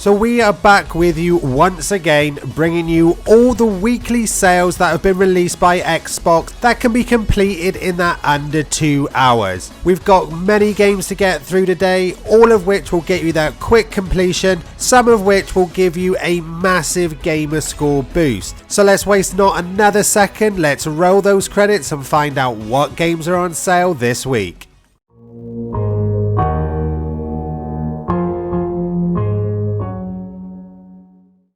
So we are back with you once again, bringing you all the weekly sales that have been released by Xbox that can be completed in that under 2 hours. We've got many games to get through today, all of which will get you that quick completion, some of which will give you a massive gamer score boost. So let's waste not another second, let's roll those credits and find out what games are on sale this week.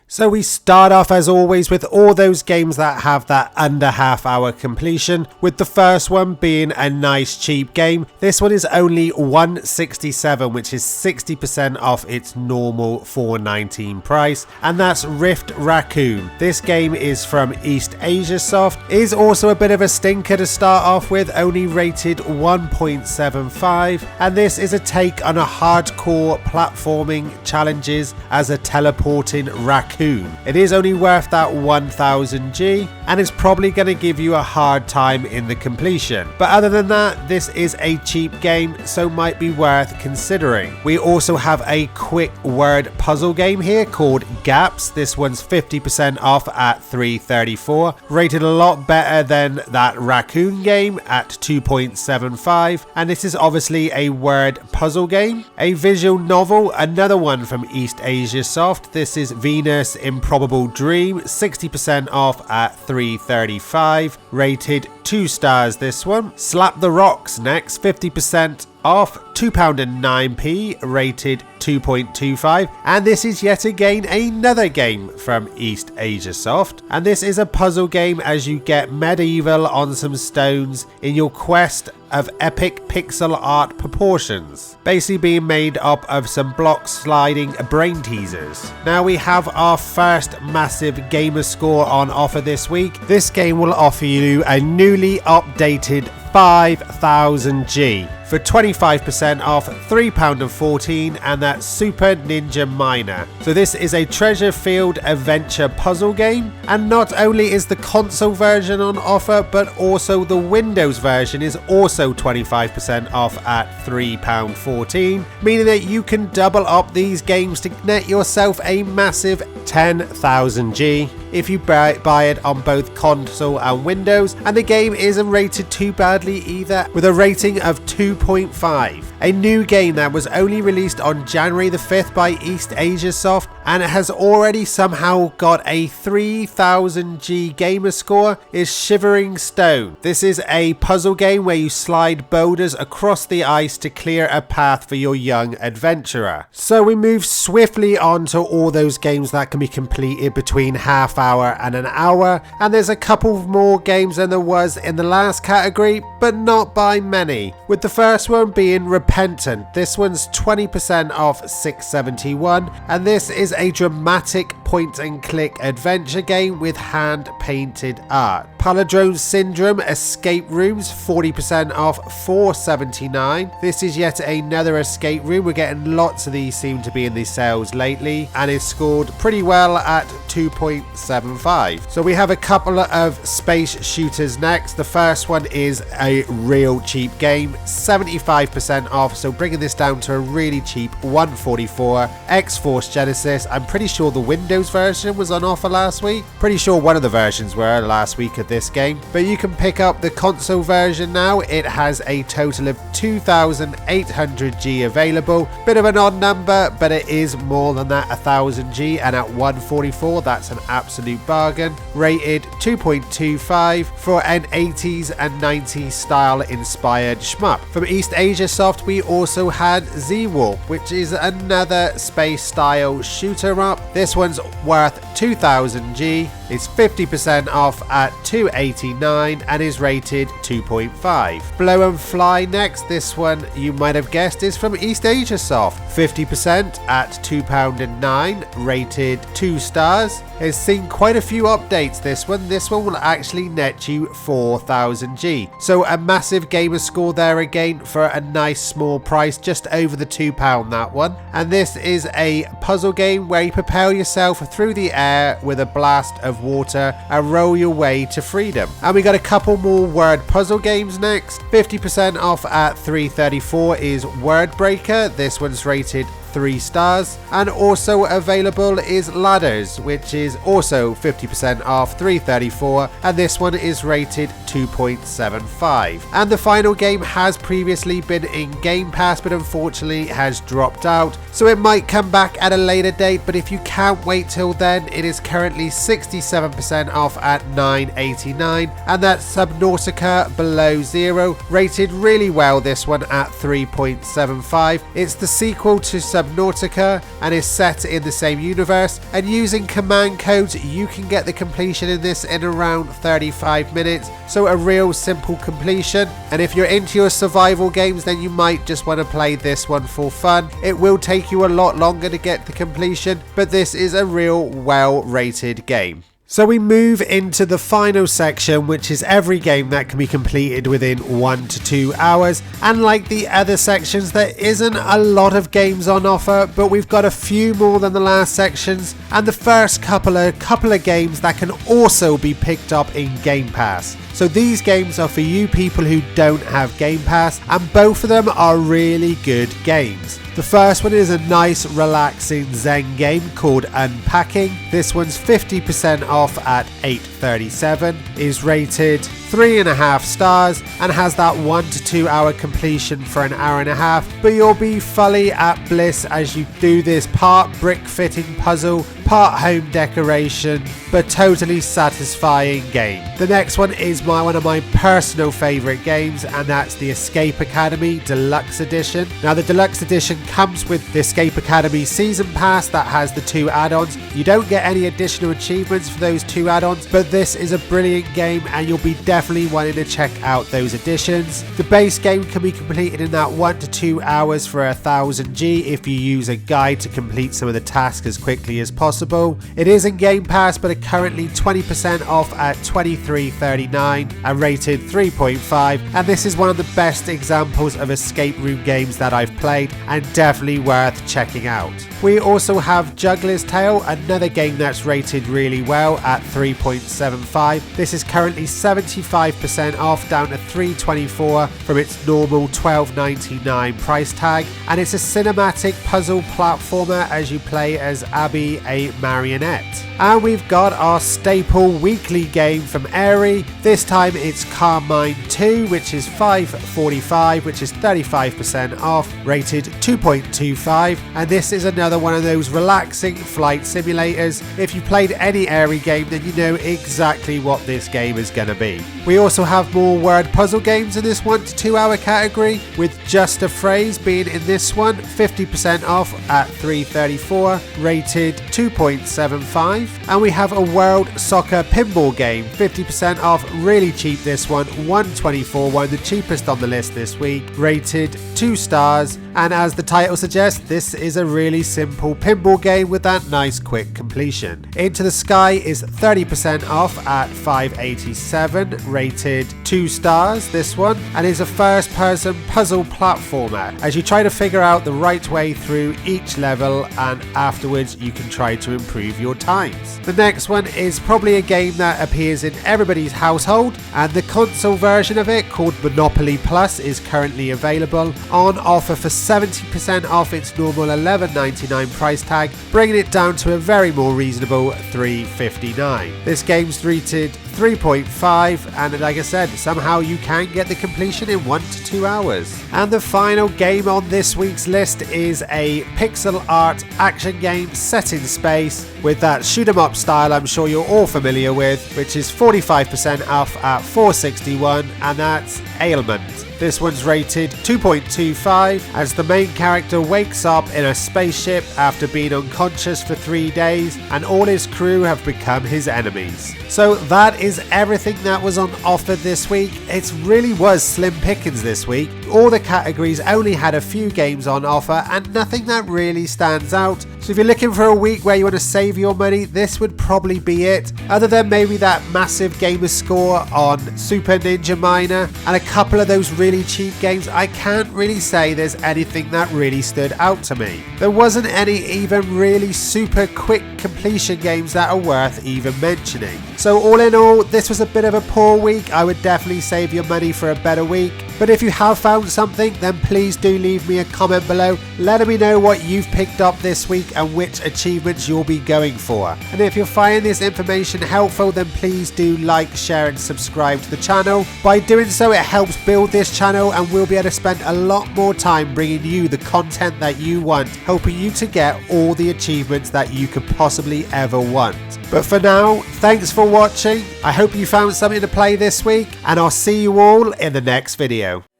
So we start off as always with all those games that have that under half-hour completion, with the first one being a nice cheap game. This one is only $167, which is 60% off its normal $419 price, and that's Rift Raccoon. This game is from East Asia Soft. It is also a bit of a stinker to start off with, only rated 1.75, and this is a take on a hardcore platforming challenges as a teleporting raccoon. It is only worth that 1000 G and is probably going to give you a hard time in the completion. But other than that, this is a cheap game, so might be worth considering. We also have a quick word puzzle game here called Gaps. This one's 50% off at $334, rated a lot better than that raccoon game at 2.75, and this is obviously a word puzzle game. A visual novel, another one from East Asia Soft. This is Venus Improbable Dream, 60% off at $335, rated 2 stars this one. Slap the Rocks next, 50% off, £2.09, rated 2.25, and this is yet again another game from East Asia Soft, and this is a puzzle game as you get medieval on some stones in your quest of epic pixel art proportions, basically being made up of some block sliding brain teasers. Now we have our first massive gamer score on offer this week. This game will offer you a newly updated 5000 G for 25% off, £3.14, and that's Super Ninja Miner. So this is a treasure field adventure puzzle game, and not only is the console version on offer, but also the Windows version is also 25% off at £3.14, meaning that you can double up these games to net yourself a massive 10,000 G if you buy it on both console and Windows, and the game isn't rated too badly either, with a rating of 2.5. A new game that was only released on January the 5th by East Asia Soft, and it has already somehow got a 3000 G gamer score, is Shivering Stone. This is a puzzle game where you slide boulders across the ice to clear a path for your young adventurer. So we move swiftly on to all those games that can be completed between half hour and an hour, and there's a couple more games than there was in the last category, but not by many, with the first one being Repentant. This one's 20% off $671, and this is a dramatic point and click adventure game with hand painted art. Palindrome Syndrome Escape Rooms, 40% off $479. This is yet another escape room. We're getting lots of these, seem to be in these sales lately, and is scored pretty well at 2.75. So we have a couple of space shooters next. The first one is a real cheap game, 75% off, so bringing this down to a really cheap $144. X-Force Genesis. I'm pretty sure the Windows version was on offer last week. Pretty sure one of the versions were last week of this game, but you can pick up the console version now. It has a total of 2800 G available. Bit of an odd number, but it is more than that 1000 G, and at 144 that's an absolute bargain. Rated 2.25 for an 80s and 90s style inspired shmup. From East Asia Soft we also had Z-Warp, which is another space style shooter up. This one's worth 2000 G. It's 50% off at $289 and is rated 2.5. Blow and Fly next. This one you might have guessed is from East Asia Soft. 50% at £2.09, rated 2 stars. It's seen quite a few updates this one. This one will actually net you 4000 G. So a massive gamer score there again for a nice small price, just over the £2 that one. And this is a puzzle game where you propel yourself through the air with a blast of water and roll your way to freedom. And we got a couple more word puzzle games next. 50% off at $334 is Word Breaker. This one's rated 3 stars. And also available is Ladders, which is also 50% off, $3.34, and this one is rated 2.75. And the final game has previously been in Game Pass, but unfortunately has dropped out, so it might come back at a later date, but if you can't wait till then, it is currently 67% off at $9.89, and that's Subnautica Below Zero, rated really well, this one at 3.75. It's the sequel to Subnautica and is set in the same universe, and using command codes you can get the completion in this in around 35 minutes, so a real simple completion. And if you're into your survival games, then you might just want to play this one for fun. It will take you a lot longer to get the completion, but this is a real well rated game. So we move into the final section, which is every game that can be completed within 1 to 2 hours. And like the other sections, there isn't a lot of games on offer, but we've got a few more than the last sections. And the first couple of games that can also be picked up in Game Pass. So these games are for you people who don't have Game Pass, and both of them are really good games. The first one is a nice relaxing Zen game called Unpacking. This one's 50% off at $8.37, is rated 3.5 stars and has that 1 to 2 hour completion for an hour and a half, but you'll be fully at bliss as you do this part brick fitting puzzle, part home decoration, but totally satisfying game. The next one is one of my personal favourite games, and that's the Escape Academy Deluxe Edition. Now the Deluxe Edition comes with the Escape Academy Season Pass that has the 2 add-ons. You don't get any additional achievements for those 2 add-ons, but this is a brilliant game and you'll be definitely wanting to check out those additions. The base game can be completed in that 1 to 2 hours for 1000 G if you use a guide to complete some of the tasks as quickly as possible. It is in Game Pass, but currently 20% off at $23.39 and rated 3.5, and this is one of the best examples of escape room games that I've played and definitely worth checking out. We also have Juggler's Tale, another game that's rated really well at 3.75. This is currently 75% off, down to $3.24 from its normal $12.99 price tag, and it's a cinematic puzzle platformer as you play as Abby, a marionette. And we've got our staple weekly game from Airy. This time it's Carmine 2, which is $5.45, which is 35% off, rated 2.25, and this is another one of those relaxing flight simulators. If you played any Airy game, then you know exactly what this game is going to be. We also have more word puzzle games in this 1 to 2 hour category, with Just a Phrase being in this one, 50% off at $3.34, rated 2.75. And we have a World Soccer Pinball game, 50% off, really cheap this one, $1.24, one of the cheapest on the list this week, rated 2 stars. And as the title suggests, this is a really simple pinball game with that nice quick completion. Into the Sky is 30% off at $5.87, rated 2 stars this one, and is a first person puzzle platformer as you try to figure out the right way through each level, and afterwards you can try to improve your times. The next one is probably a game that appears in everybody's household, and the console version of it, called Monopoly Plus, is currently available on offer for 70% off its normal $11.99 price tag, bringing it down to a very more reasonable $3.59. This game's rated 3.5, and like I said, somehow you can get the completion in 1 to 2 hours. And the final game on this week's list is a pixel art action game set in space with that shoot 'em up style I'm sure you're all familiar with, which is 45% off at $4.61, and that's Ailment. This one's rated 2.25 as the main character wakes up in a spaceship after being unconscious for 3 days, and all his crew have become his enemies. So that is everything that was on offer this week. It really was slim pickings this week. All the categories only had a few games on offer and nothing that really stands out. So if you're looking for a week where you want to save your money, this would probably be it. Other than maybe that massive Gamerscore on Super Ninja Miner and a couple of those really cheap games, I can't really say there's anything that really stood out to me. There wasn't any even really super quick completion games that are worth even mentioning. So all in all, this was a bit of a poor week. I would definitely save your money for a better week. But if you have found something, then please do leave me a comment below, letting me know what you've picked up this week and which achievements you'll be going for. And if you're finding this information helpful, then please do like, share and subscribe to the channel. By doing so, it helps build this channel and we'll be able to spend a lot more time bringing you the content that you want, helping you to get all the achievements that you could possibly ever want. But for now, thanks for watching. I hope you found something to play this week, and I'll see you all in the next video.